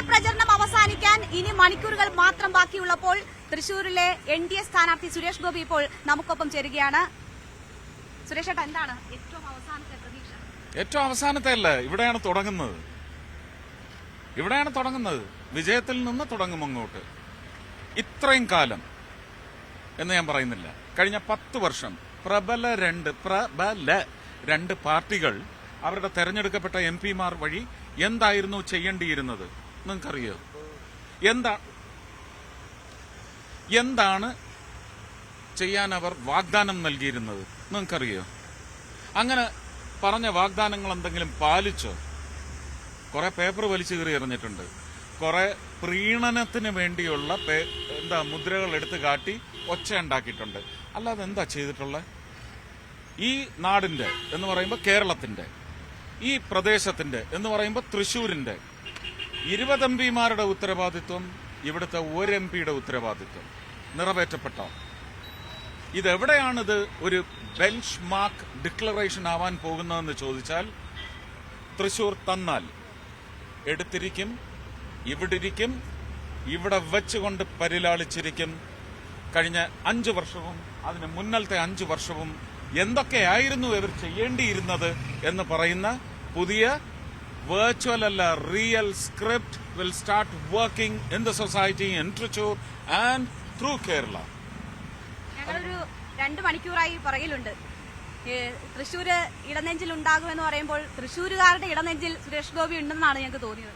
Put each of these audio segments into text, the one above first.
പ്രചരണം അവസാനിക്കാൻ ഇനി മണിക്കൂറുകൾ മാത്രം ബാക്കിയുള്ളപ്പോൾ തൃശൂരിലെ NDA സ്ഥാനാർത്ഥി സുരേഷ് ഗോപി ഇപ്പോൾ നമുക്കൊപ്പം ചേരുകയാണ്. സുരേഷ് ഏട്ടാ, എന്താണ് ഏറ്റവും അവസാനത്തെ പ്രതീക്ഷ? ഏറ്റവും അവസാനത്തെ അല്ല, ഇവിടെയാണ് തുടങ്ങുന്നത്. വിജയത്തിൽ നിന്ന് തുടങ്ങും അങ്ങോട്ട്. ഇത്രയും കാലം എന്ന് ഞാൻ പറയുന്നില്ല, കഴിഞ്ഞ 10 വർഷം പ്രബല രണ്ട് പാർട്ടികൾ അവരുടെ തെരഞ്ഞെടുക്കപ്പെട്ട MP-മാർ വഴി എന്തായിരുന്നു ചെയ്യേണ്ടിയിരുന്നത് നിങ്ങൾക്കറിയോ? എന്താണ് ചെയ്യാൻ അവർ വാഗ്ദാനം നൽകിയിരുന്നത് നിങ്ങൾക്കറിയോ? അങ്ങനെ പറഞ്ഞ വാഗ്ദാനങ്ങൾ എന്തെങ്കിലും പാലിച്ചോ? കുറെ പേപ്പർ വലിച്ചു കീറി എറിഞ്ഞിട്ടുണ്ട്, കുറെ പ്രീണനത്തിന് വേണ്ടിയുള്ള മുദ്രകൾ എടുത്തു കാട്ടി ഒച്ച ഉണ്ടാക്കിയിട്ടുണ്ട്. അല്ലാതെ എന്താ ചെയ്തിട്ടുള്ളത്? ഈ നാടിന്റെ എന്ന് പറയുമ്പോൾ കേരളത്തിന്റെ, ഈ പ്രദേശത്തിന്റെ എന്ന് പറയുമ്പോൾ തൃശൂരിന്റെ 20 MP-മാരുടെ ഉത്തരവാദിത്വം, ഇവിടുത്തെ 1 MP-യുടെ ഉത്തരവാദിത്വം നിറവേറ്റപ്പെട്ടോ? ഇതെവിടെയാണിത് ഒരു ബെഞ്ച് മാർക്ക് ഡിക്ലറേഷൻ ആവാൻ പോകുന്നതെന്ന് ചോദിച്ചാൽ, തൃശൂർ തന്നാൽ എടുത്തിരിക്കും, ഇവിടിരിക്കും, ഇവിടെ വെച്ചുകൊണ്ട് പരിലാളിച്ചിരിക്കും. കഴിഞ്ഞ 5 വർഷവും അതിന് മുന്നലത്തെ 5 വർഷവും എന്തൊക്കെയായിരുന്നു ഇവർ ചെയ്യേണ്ടിയിരുന്നത് എന്ന് പറയുന്ന പുതിയ വെർച്വൽ അല്ല real script will start working in the society in Thrissur and through Kerala. ഞങ്ങളൊരു 2 മണിക്കൂറായി പുറകിലുണ്ട്. തൃശ്ശൂര് ഇടനെഞ്ചിൽ ഉണ്ടാകുമെന്ന് പറയുമ്പോൾ തൃശ്ശൂരുകാരുടെ ഇടനെഞ്ചിൽ സുരേഷ് ഗോപി ഉണ്ടെന്നാണ് ഞങ്ങൾക്ക് തോന്നിയത്.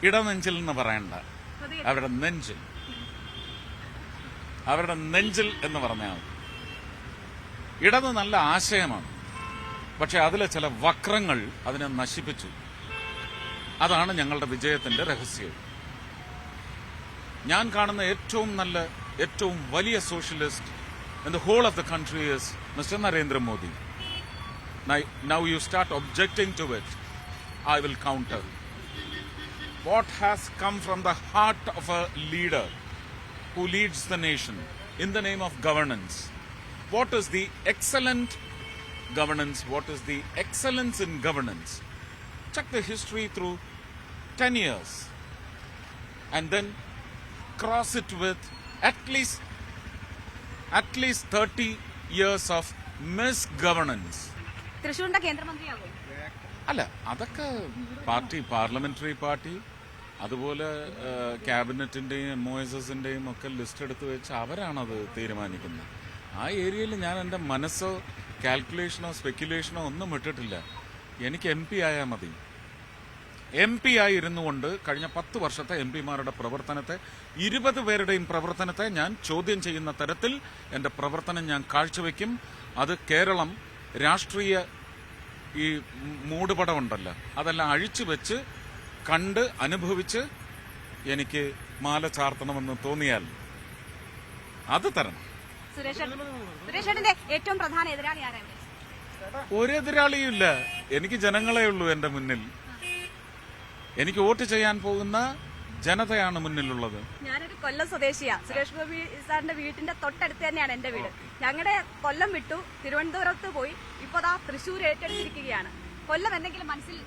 ഇടനെഞ്ചിൽ എന്ന് പറയണ്ട, അവരുടെ നെഞ്ചിൽ എന്ന് പറഞ്ഞാൽ ഇടത് നല്ല ആശയമാണ്, പക്ഷെ അതിലെ ചില വക്രങ്ങൾ അതിനെ നശിപ്പിച്ചു. അതാണ് ഞങ്ങളുടെ വിജയത്തിന്റെ രഹസ്യം. ഞാൻ കാണുന്ന ഏറ്റവും വലിയ socialist in the whole of the country is Mr. Narendra Modi. Now you start objecting to it, I will counter. What has come from the heart of a leader who leads the nation in the name of governance? What is the excellent governance? What is the excellence in governance? Check the history through 10 years and then cross it with at least 30 years of misgovernance. തൃശ്ശൂരിന്റെ കേന്ദ്രമന്ത്രിയാകും? അല്ല, അതൊക്കെ parliamentary party, അതുപോലെ ക്യാബിനറ്റിന്റെയും MOSSന്റെയും ഒക്കെ list എടുത്തു വെച്ച് അവരാണത് തീരുമാനിക്കുന്നത്. ആ ഏരിയയിൽ ഞാൻ എന്റെ മനസ്സോ കാൽക്കുലേഷനോ സ്പെക്യുലേഷനോ ഒന്നും ഇട്ടിട്ടില്ല. എനിക്ക് MP ആയാൽ മതി. MP ആയി ഇരുന്നുകൊണ്ട് കഴിഞ്ഞ 10 വർഷത്തെ MP-മാരുടെ പ്രവർത്തനത്തെ, 20 പേരുടെയും പ്രവർത്തനത്തെ ഞാൻ ചോദ്യം ചെയ്യുന്ന തരത്തിൽ എന്റെ പ്രവർത്തനം ഞാൻ കാഴ്ചവെക്കും. അത് കേരളം രാഷ്ട്രീയ ഈ മൂടുപടമുണ്ടല്ലോ അതെല്ലാം അഴിച്ചു വെച്ച് കണ്ട് അനുഭവിച്ച് എനിക്ക് മാല ചാർത്തണമെന്ന് തോന്നിയാൽ അത് തരണം. സുരേഷേട്ടന്റെ ഏറ്റവും പ്രധാന എതിരാളി ആരാണ്? ഒരു എതിരാളിയുമില്ല, എനിക്ക് ജനങ്ങളെ ഉള്ളൂ എന്റെ മുന്നിൽ. എനിക്ക് വോട്ട് ചെയ്യാൻ പോകുന്ന ജനതയാണ് മുന്നിലുള്ളത്. ഞാനൊരു കൊല്ലം സ്വദേശിയാ. സുരേഷ് ഗോപി സാറിന്റെ വീട്ടിന്റെ തൊട്ടടുത്ത് തന്നെയാണ് എന്റെ വീട്. ഞങ്ങളുടെ കൊല്ലം വിട്ടു തിരുവനന്തപുരത്ത് പോയി, ഇപ്പൊ തൃശ്ശൂർ ഏറ്റെടുത്തിരിക്കുകയാണ്. കൊല്ലം എന്തെങ്കിലും മനസ്സിൽ?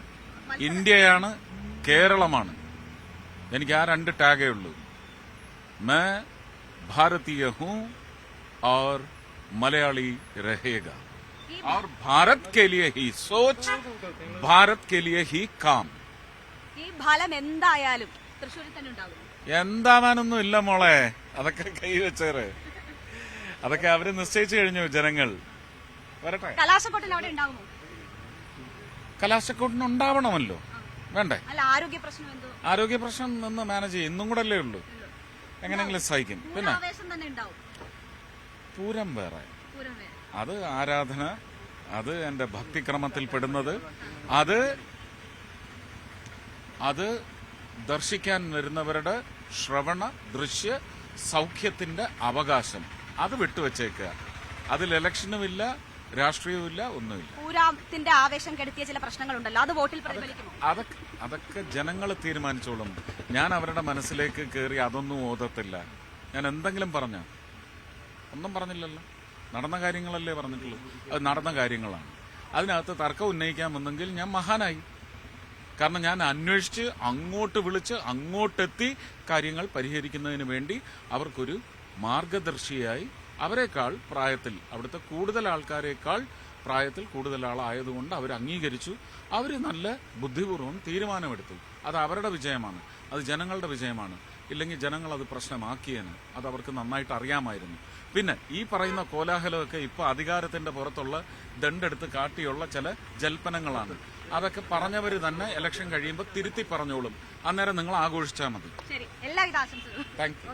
ഇന്ത്യയാണ്, കേരളമാണ്. എനിക്ക് ആ 2 ടാഗേ ഉള്ളൂ. मैं भारतीय हूँ और मलयाली रहेगा और भारत के लिए ही सोच, भारत के लिए ही काम. ഈ ഫലം എന്തായാലും തൃശ്ശൂരിൽ തന്നെ ഉണ്ടാകും. എന്താവാനൊന്നും ഇല്ല മോളെ, അതൊക്കെ കൈവച്ചേറ്. അതൊക്കെ അവര് നിശ്ചയിച്ചു കഴിഞ്ഞു ജനങ്ങൾ. വരട്ടെ. കലാശക്കൊട്ടിന് അവിടെ ഉണ്ടാകുമോ? കലാശക്കൊട്ടിന് ഉണ്ടാവണമല്ലോ, വേണ്ടേ? അല്ല, ആരോഗ്യ പ്രശ്നം എന്തോ? ആരോഗ്യ പ്രശ്നം നിന്ന് മാനേജ് ചെയ്യും. ഇന്നും കൂടെ അല്ലേ ഉള്ളൂ, എങ്ങനെയെങ്കിലും സഹിക്കും. പിന്നെ പൂരം വേറെ, അത് ആരാധന, അത് എന്റെ ഭക്തിക്രമത്തിൽ പെടുന്നത്. അത് ദർശിക്കാൻ വരുന്നവരുടെ ശ്രവണ ദൃശ്യ സൗഖ്യത്തിന്റെ അവകാശം അത് വിട്ടുവച്ചേക്കുക. അതിൽ ഇലക്ഷനുമില്ല, രാഷ്ട്രീയവുമില്ല, ഒന്നുമില്ല. പൂരത്തിന്റെ ആവേശം കെടുത്തിയ ചില പ്രശ്നങ്ങളുണ്ടല്ലോ, അത് വോട്ടിൽ പ്രതിഫലിക്കുമോ? അതൊക്കെ ജനങ്ങൾ തീരുമാനിച്ചോളും. ഞാൻ അവരുടെ മനസ്സിലേക്ക് കയറി അതൊന്നും ഓതത്തില്ല. ഞാൻ എന്തെങ്കിലും ഒന്നും പറഞ്ഞില്ലല്ലോ. നടന്ന കാര്യങ്ങളല്ലേ പറഞ്ഞിട്ടുള്ളൂ. അത് നടന്ന കാര്യങ്ങളാണ്. അതിനകത്ത് തർക്കം ഉന്നയിക്കാൻ വന്നെങ്കിൽ ഞാൻ മഹാനായി. കാരണം ഞാൻ അന്വേഷിച്ച് അങ്ങോട്ട് വിളിച്ച് അങ്ങോട്ടെത്തി കാര്യങ്ങൾ പരിഹരിക്കുന്നതിന് വേണ്ടി അവർക്കൊരു മാർഗദർശിയായി അവരെക്കാൾ പ്രായത്തിൽ അവിടുത്തെ കൂടുതൽ ആൾക്കാരെക്കാൾ പ്രായത്തിൽ കൂടുതൽ ആളായതുകൊണ്ട് അവർ അംഗീകരിച്ചു. അവർ നല്ല ബുദ്ധിപൂർവ്വം തീരുമാനമെടുത്തു. അത് അവരുടെ വിജയമാണ്, അത് ജനങ്ങളുടെ വിജയമാണ്. ഇല്ലെങ്കിൽ ജനങ്ങൾ അത് പ്രശ്നമാക്കിയേനെ. അത് അവർക്ക് നന്നായിട്ട് അറിയാമായിരുന്നു. പിന്നെ ഈ പറയുന്ന കോലാഹലമൊക്കെ ഇപ്പൊ അധികാരത്തിന്റെ പുറത്തുള്ള ദണ്ടെടുത്ത് കാട്ടിയുള്ള ചില ജൽപ്പനങ്ങളാണ്. അതൊക്കെ പറഞ്ഞവര് തന്നെ ഇലക്ഷൻ കഴിയുമ്പോൾ തിരുത്തി പറഞ്ഞോളും. അന്നേരം നിങ്ങൾ ആഘോഷിച്ചാൽ മതി. ശരി, എല്ലാവിധ ആശംസകളും. Thank you.